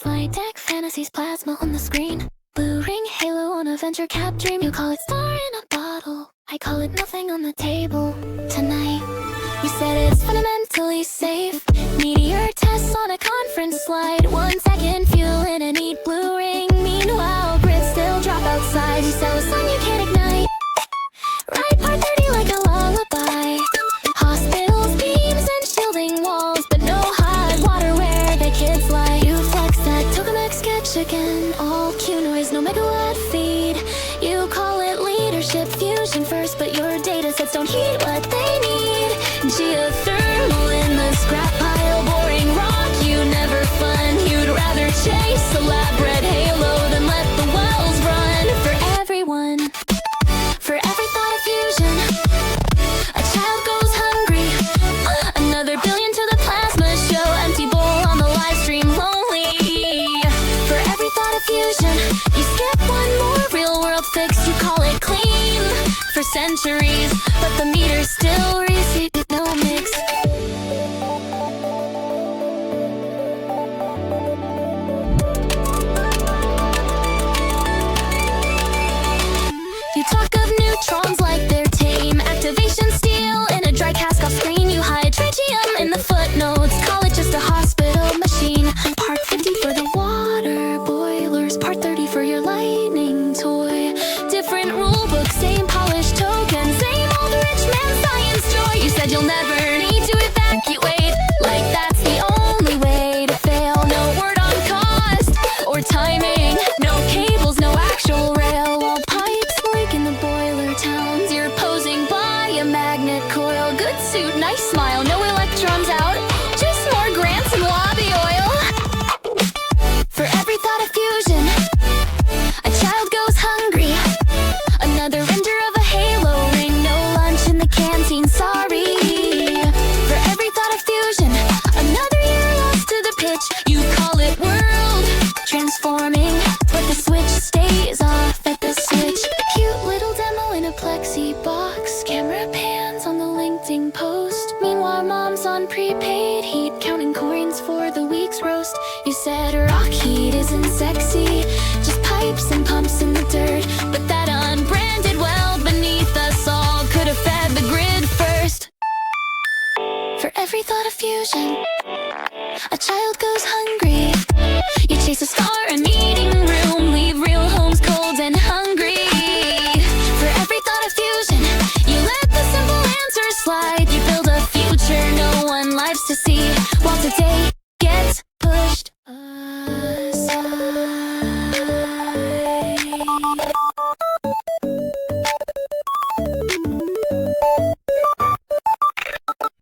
slide deck, fantasies, plasma on the screen. Blue ring, halo on a venture cap dream. You call it star in a bottle, I call it nothing on the table. Tonight, you said it's fundamentally safe. Meteor tests on a conference slide. 1 second, fuel in a neat blue ring. Meanwhile, grids still drop outside. You sell a sun you can't ignite. Ride part 30 like a lullaby. Hospitals, beams, and shielding walls, but no hot water where the kids lie. You flex that tokamak sketch again. All Q noise, no megawatt feed. You call it leadership fusion first, but your datasets don't heed what they need. Geothermal in the scrap pile, boring rock, you never fun. You'd rather chase a lab-bred halo than let the wells run. For everyone, for every thought of fusion, a child goes hungry. Another billion to the plasma show, empty bowl on the live stream, lonely. For every thought of fusion, you skip one more real world fix. You call it clean for centuries, but the meter still receives no mix. You talk of neutrons like they're tame. Activation steel in a dry cask off screen. You hide tritium in the footnotes, call it just a hospital machine. Part 50 for the water boilers, part 30 for your lightning toy. Different rule book, same polished token, same old rich man science joy. You said you'll never need to evacuate, like that's the only way to fail. No word on cost or timing, no cables, no actual rail. All pipes leak in the boiler towns. You're posing by a magnet coil. Good suit, nice smile, no electrons out, just more grants and lobby oil. For every thought of fusion, a child goes hungry. Another render of a halo ring, no lunch in the canteen, sorry. For every thought of fusion, another year lost to the pitch. You call it world transforming, but the switch stays off at the switch. Cute little demo in a plexi box, camera pans on the LinkedIn post. Meanwhile, mom's on prepaid heat, counting coins for the week's roast. You said rock heat isn't sexy, just pipes and pumps in the dirt, but that unbranded well beneath us all could have fed the grid first. For every thought of fusion, a child goes hungry. You chase a star, an eating room, leave real homes cold and hungry. For every thought of fusion, you let the simple answers slide. You build a future no one lives to see, while today gets pushed aside.